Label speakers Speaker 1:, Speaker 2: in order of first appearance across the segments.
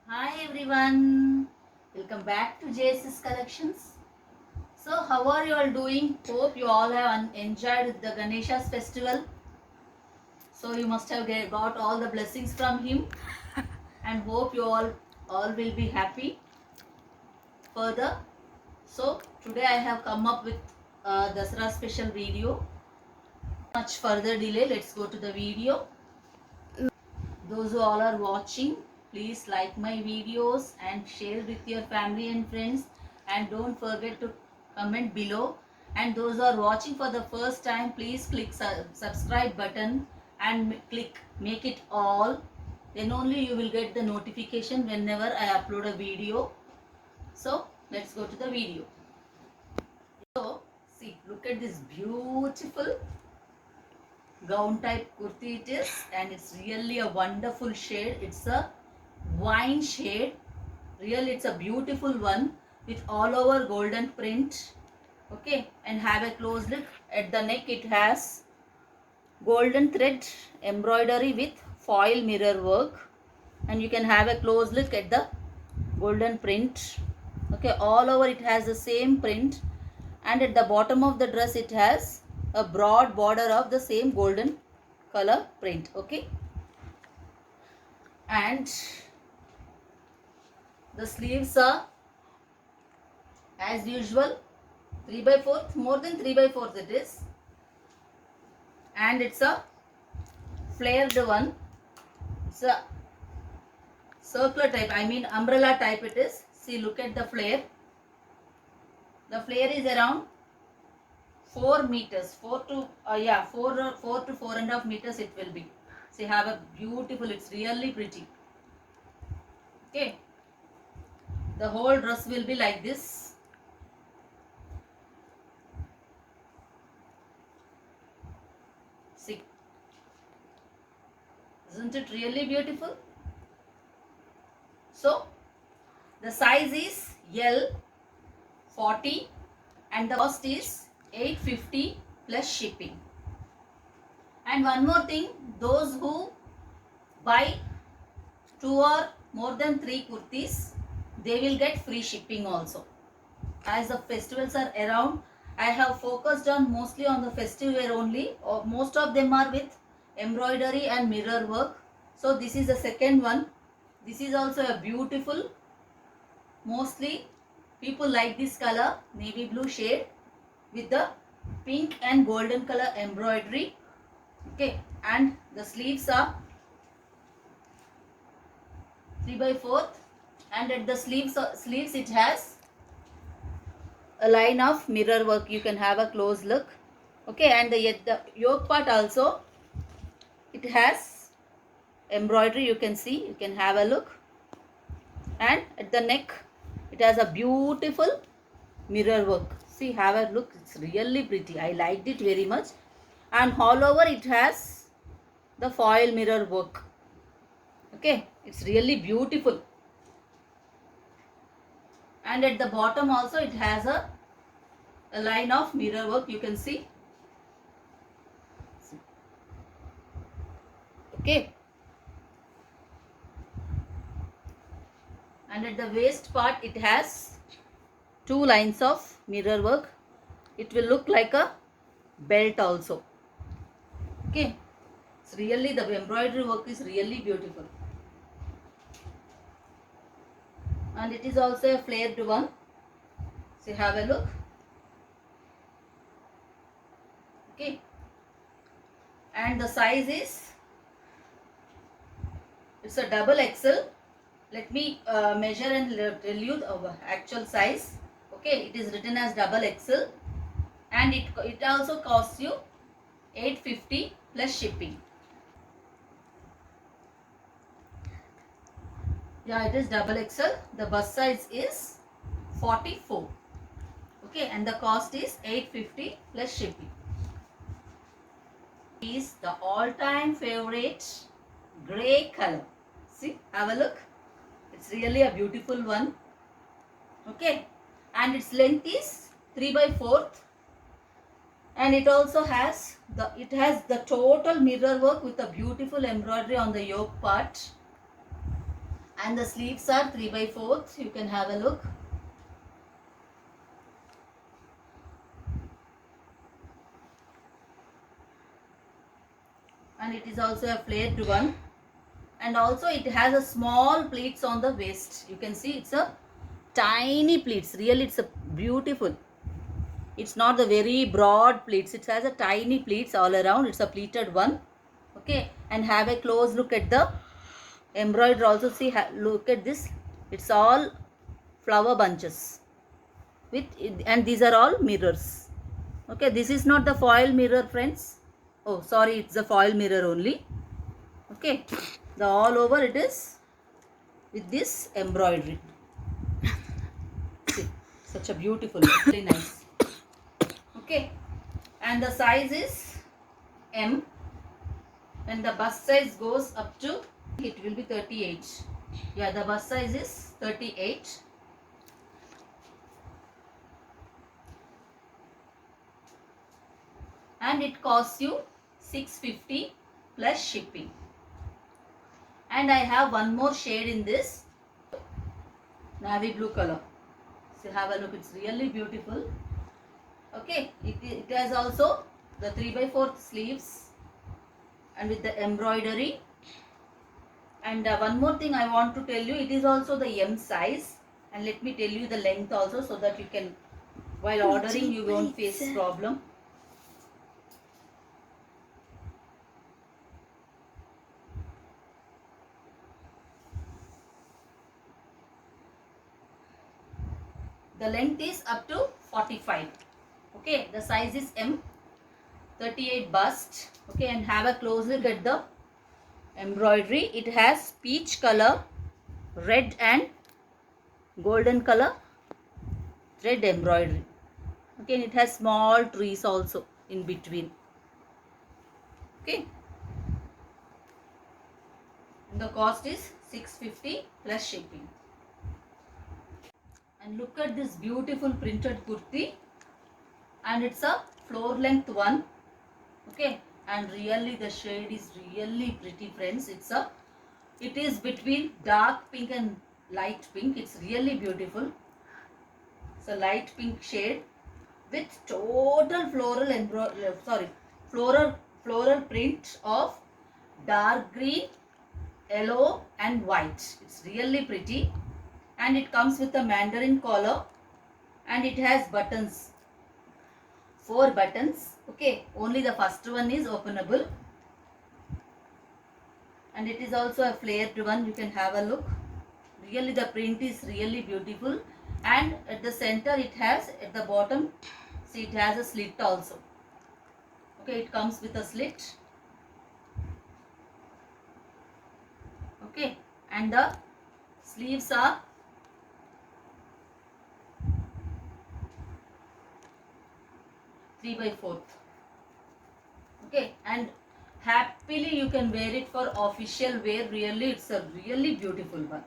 Speaker 1: Hi everyone, welcome back to JSS Collections. So, how are you all doing? Hope you all have enjoyed the Ganesha's festival. So, you must have got all the blessings from him, and hope you all will be happy further. So, today I have come up with Dasara special video. Much further delay, let's go to the video. Those who all are watching, please like my videos and share with your family and friends, and don't forget to comment below. And those who are watching for the first time, please click subscribe button and click make it all. Then only you will get the notification whenever I upload a video. So let's go to the video. So see, look at this beautiful gown type kurti it is, and it's really a wonderful shade. It's a wine shade. Really, it's a beautiful one with all over golden print. Okay, and have a close look at the neck. It has golden thread embroidery with foil mirror work, and you can have a close look at the golden print. Okay, all over it has the same print, and at the bottom of the dress it has a broad border of the same golden color print. Okay, and the sleeves are as usual 3 by 4th, more than 3 by 4th it is, and it's a flared one. It's a circular type, I mean umbrella type it is. See, look at the flare. The flare is around 4 meters, 4 to 4 to 4.5 meters it will be. See, have a beautiful, it's really pretty. Okay, the whole dress will be like this. See, isn't it really beautiful? So the size is L 40 and the cost is 850 plus shipping. And one more thing, those who buy 2 or more than 3 kurtis, they will get free shipping also. As the festivals are around, I have focused on mostly on the festive wear only. Most of them are with embroidery and mirror work. So this is the second one. This is also a beautiful, mostly people like this color, navy blue shade with the pink and golden color embroidery. Okay, and the sleeves are 3 by 4th, and at the sleeves it has a line of mirror work. You can have a close look. Okay, and the yoke part also, it has embroidery. You can see, you can have a look, and at the neck it has a beautiful mirror work. See, have a look, it's really pretty. I liked it very much. And all over it has the foil mirror work. Okay, it's really beautiful. And at the bottom also it has a line of mirror work. You can see. Okay, and at the waist part it has 2 lines of mirror work. It will look like a belt also. Okay, it's really, the embroidery work is really beautiful, and it is also a flared one. So have a look. Okay, and the size is, it's a double XL. Let me measure and tell you the actual size. Okay, it is written as double XL, and it also costs you 850 plus shipping. Yeah, it is double XL. The bust size is 44. Okay, and the cost is 850 plus shipping. Is the all-time favorite gray color. See, have a look. It's really a beautiful one. Okay, and its length is 3 by 4th, and it also has the total mirror work with a beautiful embroidery on the yoke part. And the sleeves are 3/4. You can have a look. And it is also a flared one. And also it has a small pleats on the waist. You can see it's a tiny pleats. Really, it's a beautiful. It's not the very broad pleats. It has a tiny pleats all around. It's a pleated one. Okay, and have a close look at the embroidery. Also see, look at this. It's all flower bunches with, and these are all mirrors. Okay, this is not the foil mirror, friends. Oh, sorry, it's the foil mirror only. Okay, the all over it is with this embroidery. See, such a beautiful, very nice. Okay, and the size is M, and the bust size goes up to, it will be 38. Yeah, the bust size is 38. And it costs you 650 plus shipping. And I have one more shade in this navy blue color. So have a look, it's really beautiful. Okay, it has also the 3/4 sleeves and with the embroidery. And one more thing I want to tell you, it is also the M size. And let me tell you the length also, so that you can, while ordering, you won't face problem. The length is up to 45. Okay, the size is M, 38 bust. Okay, and have a close look at the embroidery. It has peach color, red and golden color thread embroidery. Okay, and it has small trees also in between. Okay, and the cost is 650 plus shipping. And look at this beautiful printed kurti, and it's a floor length one. Okay, and really the shade is really pretty, friends. It is between dark pink and light pink. It's really beautiful. It's a light pink shade with total floral print of dark green, yellow and white. It's really pretty. And it comes with a mandarin collar, and it has buttons, 4 buttons. Okay, only the first one is openable, and it is also a flared one. You can have a look. Really the print is really beautiful, and at the center it has, at the bottom, see, it has a slit also. Okay, it comes with a slit. Okay, and the sleeves are three-by-fourth. Okay, and happily you can wear it for official wear. Really, it's a really beautiful one.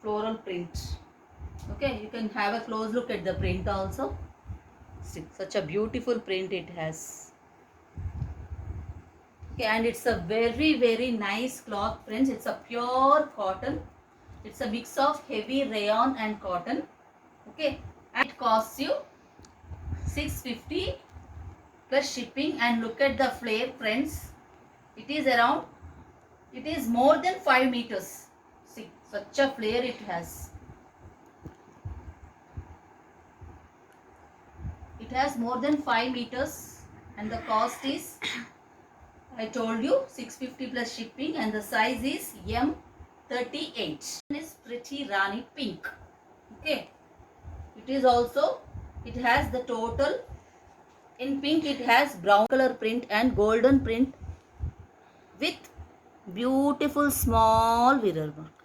Speaker 1: Floral print. Okay, you can have a close look at the print also. See, such a beautiful print it has. Okay, and it's a very nice cloth, friends. It's a pure cotton. It's a mix of heavy rayon and cotton. Okay, and it costs you 650 plus shipping. And look at the flare, friends. It is more than 5 meters. See, such a flare it has. It has more than 5 meters, and the cost is, I told you, 650 plus shipping, and the size is M38. It is pretty Rani pink. Okay, it has the total, in pink it has brown color print and golden print with beautiful small mirror work.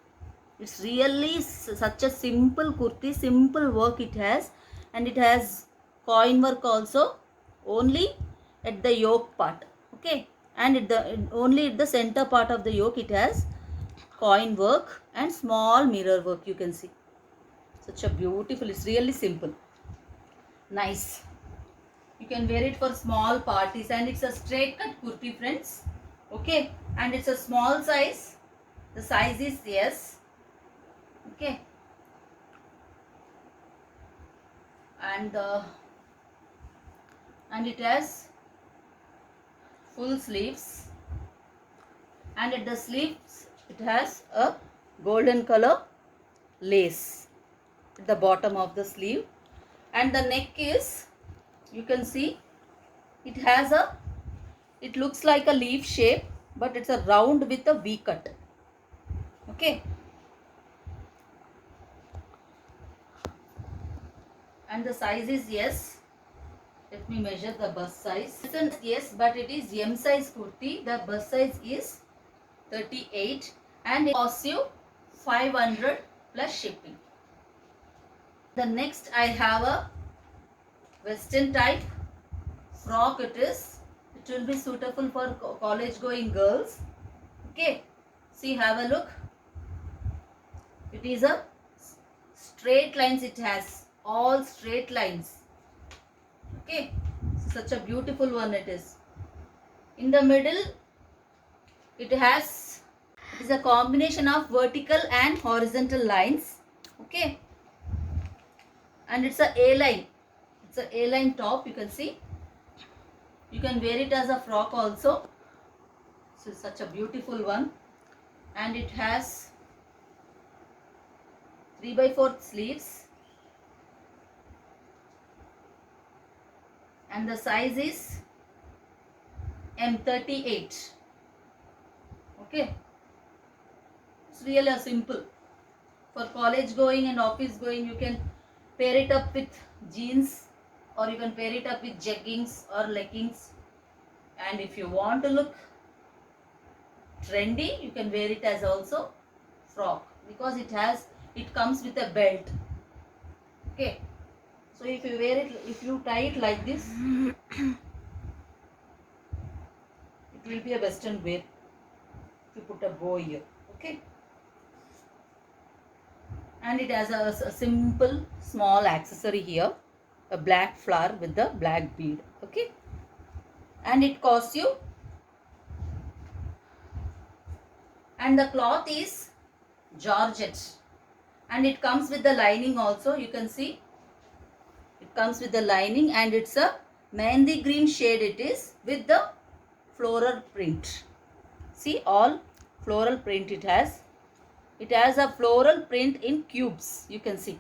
Speaker 1: It's really such a simple kurti, simple work it has, and it has coin work also only at the yoke part. Okay, and only at the center part of the yoke it has coin work and small mirror work. You can see such a beautiful, it's really simple, nice. You can wear it for small parties, and it's a straight cut kurti, friends. Okay, and it's a small size, The size is yes. Okay. And it has full sleeves, and at the sleeves it has a golden color lace at the bottom of the sleeve, and the neck is, you can see, it looks like a leaf shape, but it's a round with a V cut. Okay. And the size is yes. Let me measure the bust size. Yes, but it is M size kurti. The bust size is 38 and it costs you 500 plus shipping. The next I have a western type frock. It will be suitable for college going girls. Okay, see, have a look. It is a straight lines. It has all straight lines. Okay, such a beautiful one it is. In the middle it is a combination of vertical and horizontal lines. Okay, and it's a A-line. It's a A-line top. You can see. You can wear it as a frock also. So it's such a beautiful one, and it has 3/4 sleeves, and the size is M38. Okay, it's really a simple for college going and office going. You can pair it up with jeans, or you can pair it up with jeggings or leggings. And if you want to look trendy, you can wear it as also frock, because it comes with a belt. Okay, so if you tie it like this, it will be a western wear. If you put a bow here. Okay, and it has a simple small accessory here, a black flower with the black bead. Okay, and it costs you, and the cloth is georgette, and it comes with the lining also. You can see it comes with the lining, and it's a mehndi green shade. It is with the floral print. See, all floral print it has. It has a floral print in cubes. You can see.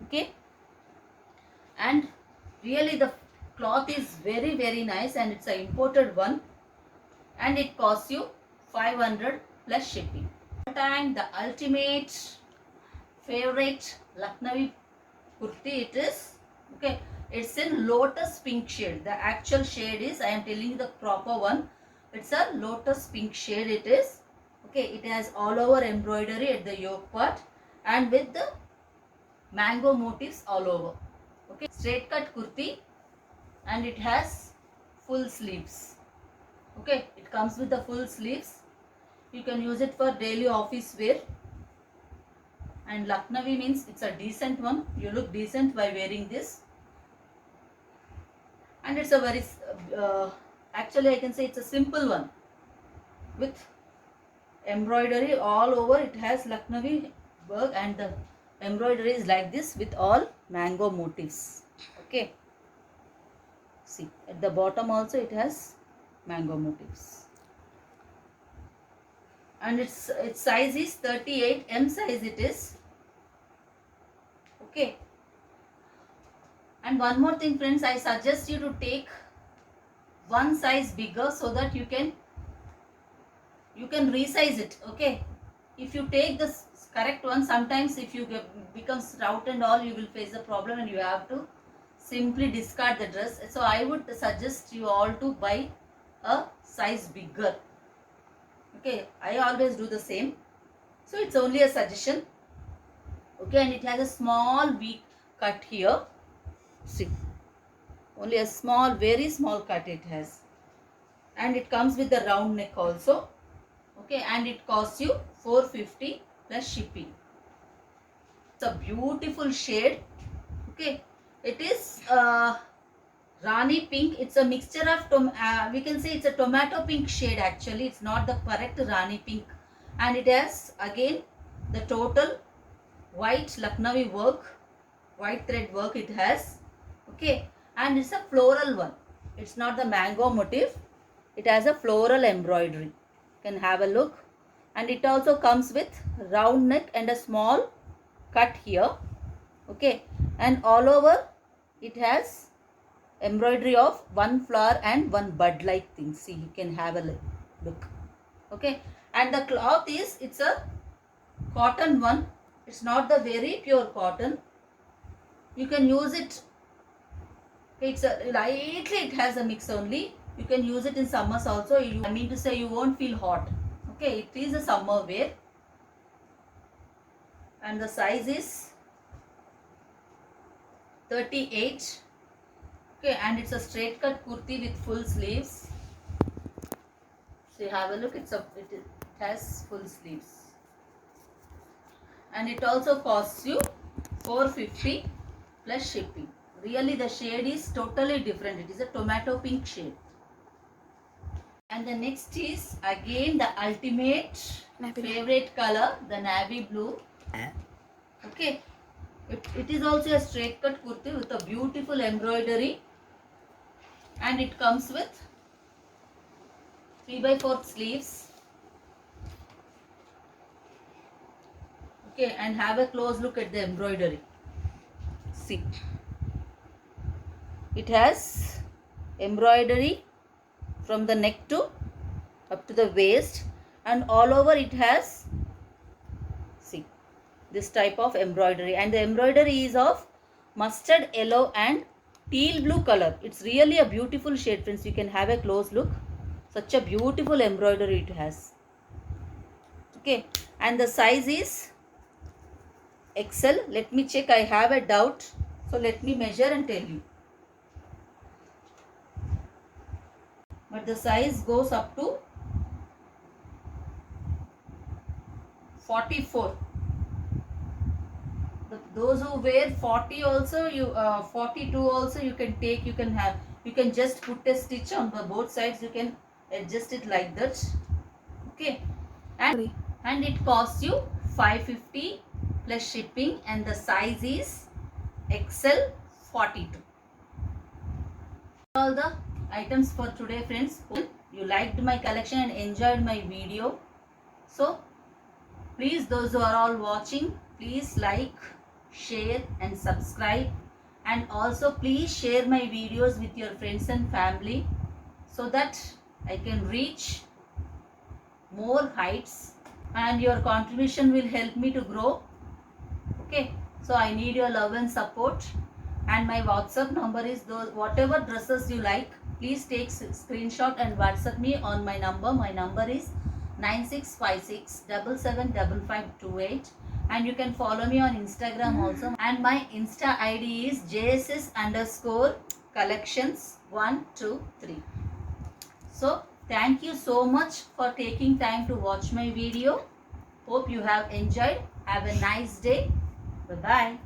Speaker 1: Okay, and really the cloth is very, very nice, and it's an imported one, and it costs you 500 plus shipping. And the ultimate favorite Lucknowi kurti it is. Okay, it's in lotus pink shade. The actual shade is, I am telling you the proper one, it's a lotus pink shade it is. Okay, it has all over embroidery at the yoke part, and with the mango motifs all over. Okay, straight cut kurti, and it has full sleeves. Okay, it comes with the full sleeves. You can use it for daily office wear. And Lucknowi means it's a decent one. You look decent by wearing this. And it's a very, actually I can say it's a simple one with embroidery all over. It has Lucknowi work, and the embroidery is like this with all mango motifs. Okay, see, at the bottom also it has mango motifs, and its size is 38. M size it is. Okay, and one more thing friends, I suggest you to take one size bigger so that you can resize it. Okay, if you take the correct one, sometimes if you become stout and all, you will face a problem, and you have to simply discard the dress. So I would suggest you all to buy a size bigger. Okay, I always do the same, so it's only a suggestion. Okay, and it has a small V cut here. See, only a small, very small cut it has, and it comes with the round neck also. Okay, and it costs you 450 plus shipping. It's a beautiful shade. Okay, it is Rani pink. It's a mixture of we can say it's a tomato pink shade. Actually, it's not the correct Rani pink and it has again the total white Lucknowi work, white thread work it has. Okay, and it's a floral one. It's not the mango motif. It has a floral embroidery. You can have a look. And it also comes with round neck and a small cut here. Okay, and all over it has embroidery of one flower and one bud like thing. See, you can have a look. Okay, and the cloth is, it's a cotton one. It's not the very pure cotton. You can use it, it's a lightly, it has a mix only. You can use it in summers also. I mean to say, you won't feel hot. Okay, it is a summer wear. And the size is 38. Okay, and it's a straight cut kurti with full sleeves. So you have a look, it has full sleeves. And it also costs you 450 plus shipping. Really the shade is totally different. It is a tomato pink shade. And the next is again the ultimate favorite color, the navy blue. Okay, it is also a straight cut kurti with a beautiful embroidery, and it comes with 3/4 sleeves. Okay, and have a close look at the embroidery. See, it has embroidery from the neck to up to the waist, and all over it has, see, this type of embroidery, and the embroidery is of mustard yellow and teal blue color. It's really a beautiful shade, friends. You can have a close look. Such a beautiful embroidery it has. Okay, and the size is XL. Let me check, I have a doubt, so let me measure and tell you. But the size goes up to 44. Those who wear 40 also, 42 also you can take, you can have, you can just put a stitch on the both sides, you can adjust it like that. Okay, and it costs you 550 plus shipping, and the size is XL 42. All the items for today, friends. Hope you liked my collection and enjoyed my video. So please, those who are all watching, please like, share and subscribe, and also please share my videos with your friends and family so that I can reach more heights, and your contribution will help me to grow. Okay, so I need your love and support, and my WhatsApp number is those, whatever dresses you like, please take screenshot and WhatsApp me on my number. My number is 9656 775528, and you can follow me on Instagram also, and my Insta ID is JSS_collections123. So thank you so much for taking time to watch my video. Hope you have enjoyed. Have a nice day. Bye bye.